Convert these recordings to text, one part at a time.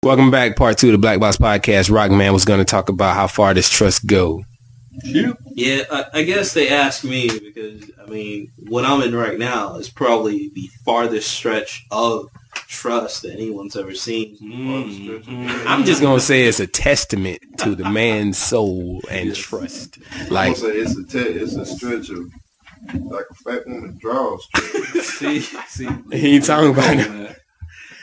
Welcome back, part 2 of the Black Box Podcast. Rockman was going to talk about how far does trust go. Yeah, I guess they asked me because, I mean, what I'm in right now is probably the farthest stretch of trust that anyone's ever seen. I'm just going to say it's a testament to the man's soul and trust. Like, I'm gonna say it's a stretch of like a fat woman draws. see, he ain't talking about that.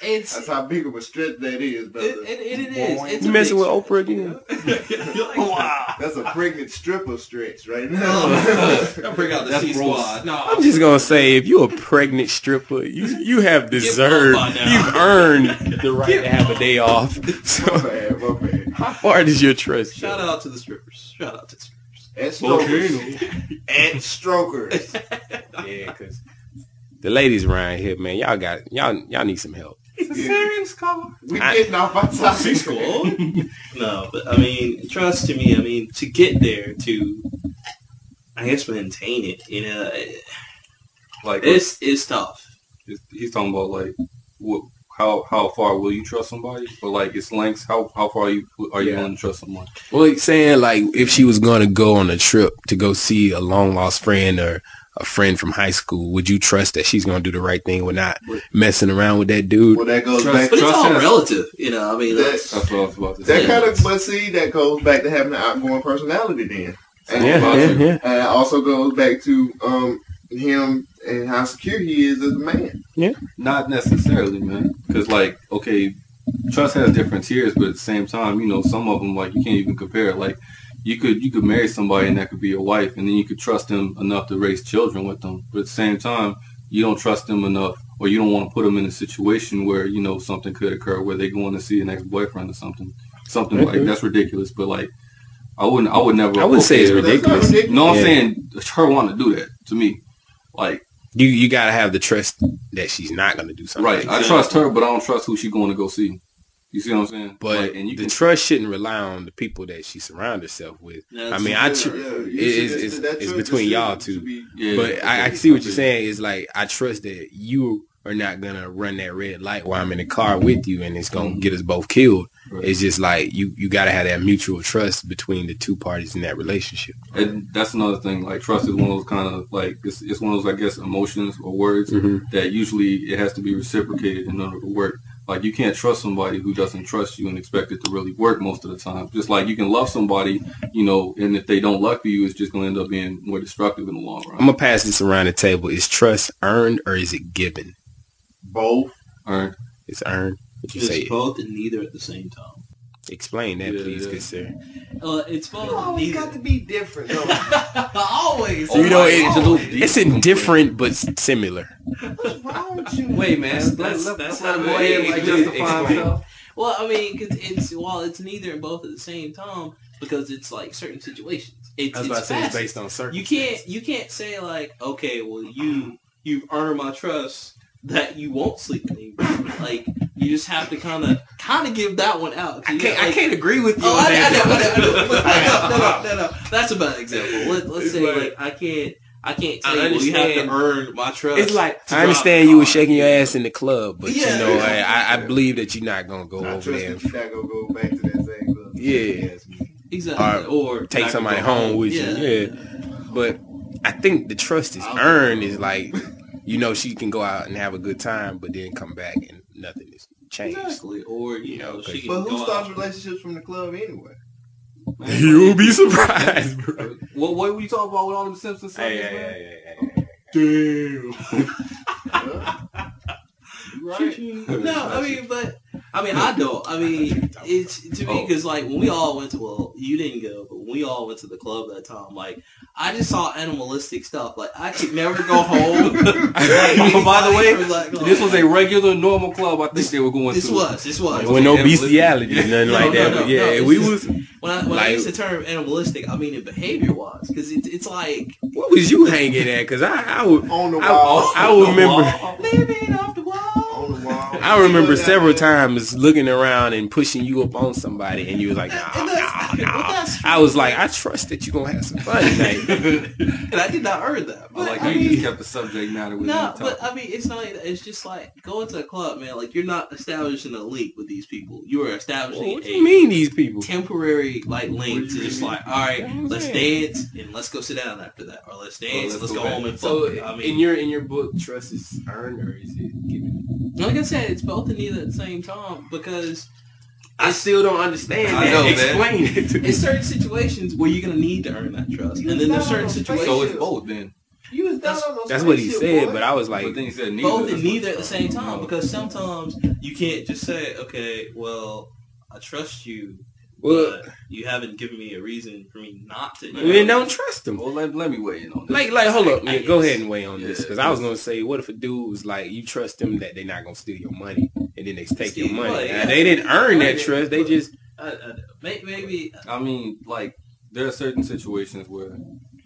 That's how big of a stretch that is, brother. It is. You messing with Oprah again? Wow. That's a pregnant stripper stretch right now. Don't bring out the C-Squad. No, I'm just going to say, if you're a pregnant stripper, you have deserved, you've earned the right to have a day off. So, My bad. how far does your trust go? Shout out to the strippers. And strokers. And strokers. Yeah, because the ladies around here, man, y'all need some help. It's a serious call. We getting off our topic. Cool. No, but I mean, trust to me. I mean, to get there, to I guess maintain it, you know, like it's tough. He's talking about like how far will you trust somebody, or like its lengths. How far are you going to trust someone? Well, he's saying like if she was going to go on a trip to go see a long lost friend or a friend from high school, would you trust that she's going to do the right thing? We're not messing around with that dude. Well, that goes back. But it's all relative, you know. I mean, that's what I was about to say. That goes back to having an outgoing personality then. And Yeah. And it also goes back to him and how secure he is as a man. Yeah. Not necessarily, man. Because like, okay, trust has different tiers, but at the same time, you know, some of them like you can't even compare. Like, you could marry somebody and that could be your wife, and then you could trust them enough to raise children with them. But at the same time, you don't trust them enough, or you don't want to put them in a situation where, you know, something could occur where they go on to see an ex-boyfriend or something like that's ridiculous. But like, I would never. I wouldn't say it's ridiculous. No, I'm saying her wanting to do that to me, like you gotta have the trust that she's not gonna do something. Right, like I trust her, but I don't trust who she's going to go see. You see what I'm saying? But like, the trust shouldn't rely on the people that she surrounds herself with. I mean, it's between y'all two. But I see what you're saying. Is like, I trust that you are not going to run that red light while I'm in the car with you and it's going to get us both killed. Right. It's just like, you got to have that mutual trust between the two parties in that relationship. And that's another thing. Like, trust is one of those kind of, like, it's one of those, I guess, emotions or words that usually it has to be reciprocated in order to work. Like, you can't trust somebody who doesn't trust you and expect it to really work most of the time. Just like you can love somebody, you know, and if they don't love you, it's just going to end up being more destructive in the long run. I'm going to pass this around the table. Is trust earned or is it given? Both. Earned. It's earned. What you it's say? Both and neither at the same time. Explain that, please, good sir. It's both. You always got to be different, though. Always. So, you know, it's indifferent but similar. What's wrong with you? Wait, man. That's how go ahead and like justify himself. Well, I mean, cause it's neither and both at the same time because it's like certain situations. It's based on circumstances. You can't say like, okay, well you've earned my trust that you won't sleep with me. Like, you just have to kind of give that one out. I can't agree with you on that. No. That's a bad example. Let's say like I can't tell you have to earn my trust. It's like, I understand you were shaking your ass in the club, but you know, I believe that you're not gonna go over there. You're not gonna go back to that same club. Yeah, exactly. Or take somebody home with you. Yeah, but I think the trust is earned. Is like, you know, she can go out and have a good time, but then come back and nothing is changed. Exactly. Or you know, she can. But who starts relationships from the club anyway? Man, you'll be surprised, bro. What were you talking about with all them Simpsons? Hey. Damn. Right. No, I don't. I mean, it's to me because like when we all went to, well, you didn't go, but when we all went to the club that time, like I just saw animalistic stuff. Like I could never go home. By the way, this was a regular, normal club. I think they were going to. This was. With no bestiality, nothing like that. But yeah, we was. When I use the term animalistic, I mean in behavior wise, because it's like. What was you hanging at? Because I would on the wall. I would remember. Living off the wall. On the wall. I remember several times looking around and pushing you up on somebody, and you was like, nah. I was like, I trust that you're going to have some fun tonight. And I did not earn that. But you just kept the subject matter with no, but I mean, it's not like that. It's just like going to a club, man. Like, you're not establishing a link with these people. You are establishing what do you mean these people? Temporary, like, link to just like, all right, let's dance and let's go sit down after that. Or let's dance and let's go home and fuck. So, I mean, in your book, trust is earned or is it given? Like I said, it's both and neither at the same time because I still don't understand that. I know, explain it to me. In certain situations where you're going to need to earn that trust. And then there's certain situations. So it's both then. That's what he said, but I was like, but then he said neither. Both and neither at the same time because sometimes you can't just say, okay, well, I trust you. Well, but you haven't given me a reason for me not to. Then don't trust them. Well, let me weigh in on this. Like, hold up, man. Go ahead and weigh on this because I was gonna say, what if a dude was like, you trust them that they're not gonna steal your money, and then they take your money? Now, they didn't earn that trust. They just maybe. I mean, like, there are certain situations where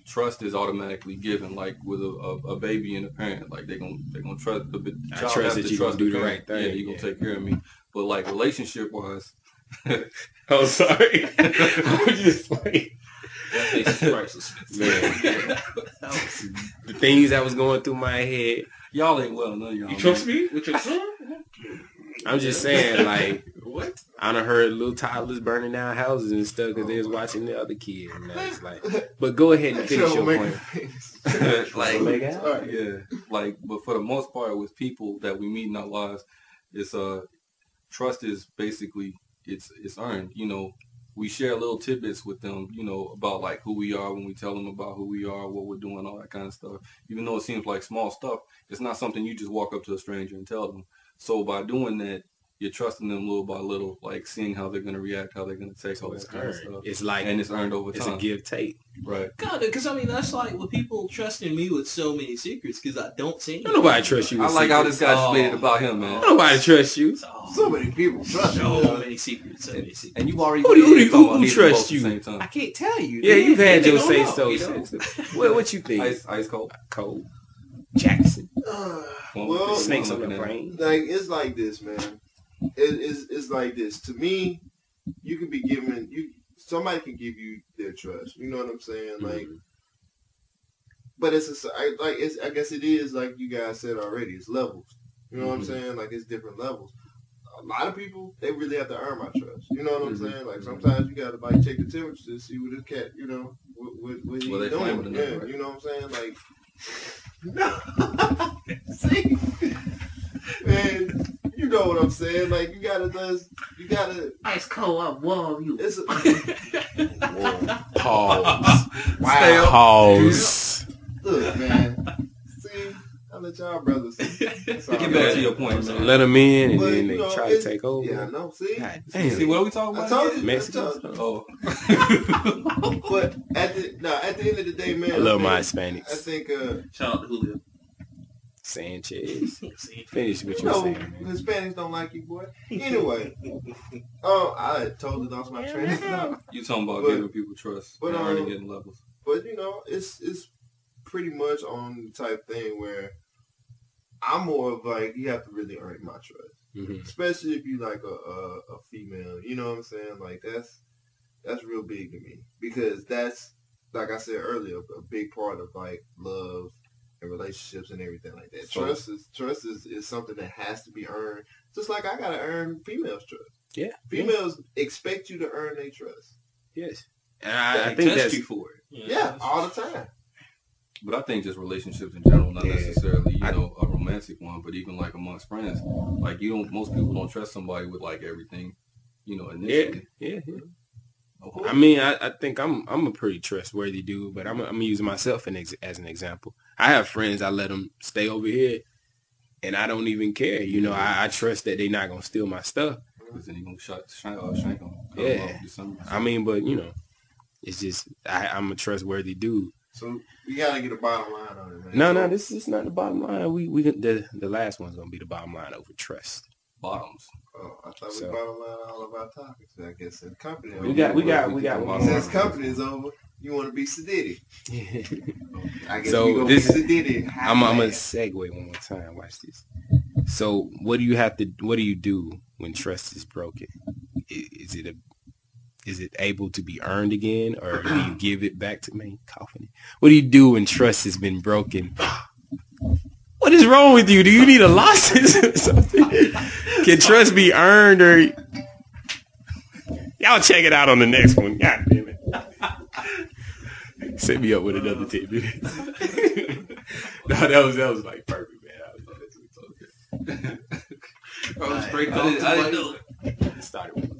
trust is automatically given, like with a baby and a parent. Like they're gonna trust the child. I trust that you're gonna do the right thing. Yeah, you're gonna take care of me. But like relationship wise. Oh, sorry. I was just like, man. The things that was going through my head. Y'all ain't well, none of y'all. You trust me with your son? I'm just saying, like, what? I done heard little toddlers burning down houses and stuff because they was watching the other kid. And it's like, but go ahead and finish your point. Like, but for the most part, with people that we meet in our lives, it's trust is basically. It's earned, you know. We share little tidbits with them, you know, about like who we are when we tell them about who we are, what we're doing, all that kind of stuff. Even though it seems like small stuff, it's not something you just walk up to a stranger and tell them. So by doing that, you're trusting them little by little, like seeing how they're going to react, how they're going to take all that kind of stuff. It's like, and it's earned over time. It's a give take. Right. God, because I mean, that's like with people trusting me with so many secrets because I don't say anything. Nobody trusts you with I like how this guy just made it about him, man. Nobody trusts you. So many people trust you. So many secrets. And you already who trusts you? I can't tell you. Yeah, you've had your say so. What you think? Ice cold. Cold. Jackson. Well, snakes on the brain. Like, it's like this, man. It's like this. To me, you can be given somebody can give you their trust. You know what I'm saying? Like, but I guess it is like you guys said already. It's levels. You know what I'm saying? Like, it's different levels. A lot of people, they really have to earn my trust. You know what I'm saying? Like, sometimes you got to like check the temperature to see what this cat, you know, what he's doing. Yeah, right? You know what I'm saying? Like, see, man. You know what I'm saying? Like, you gotta ice cold, I warm you. It's pause. Wow. Pause. Look, man. See, I let y'all brothers. Get back to your point, man. Let them in, and then they try to take over. Yeah, I know. See, see what are we talking about? I told you, Mexicans. Oh, but at the end of the day, man, I love my Hispanics. I think shout out to Julio Sanchez. Finish what you were saying, man. Hispanics don't like you, boy. Anyway, I totally lost my train of thought. You talking about giving people trust, and earning it in levels. But you know, it's pretty much on the type thing where I'm more of like, you have to really earn my trust, especially if you like a female. You know what I'm saying? Like that's real big to me because that's, like I said earlier, a big part of like love and relationships and everything like that. So, trust is something that has to be earned. Just like I gotta earn females' trust. Yeah, females expect you to earn their trust. Yes, and I think that's you for it. Yeah, all the time. But I think just relationships in general, not necessarily, you know, a romantic one, but even like amongst friends. Like most people don't trust somebody with like everything, you know, initially. Yeah. I mean, I think I'm a pretty trustworthy dude, but I'm using myself as an example. I have friends, I let them stay over here, and I don't even care. You know, I trust that they're not gonna steal my stuff. Because then you're gonna shank them. Yeah. I mean, but you know, it's just I'm a trustworthy dude. So we gotta get a bottom line on it, man. No, this is not the bottom line. We the last one's gonna be the bottom line over trust. Bottoms. Oh, I thought we bottom line all of our topics. I guess in company. We got one. Since company is over, you want to be Sadiddy. I guess so we gonna be Sadiddy. I'm gonna segue one more time. Watch this. So what do you do when trust is broken? Is it able to be earned again, or do you give it back to me? Coughing. What do you do when trust has been broken? What is wrong with you? Do you need a license or something? Can trust be earned, or y'all check it out on the next one? God damn it. Set me up with another 10 minutes. No, that was like perfect, man. I was straight I didn't know. It started with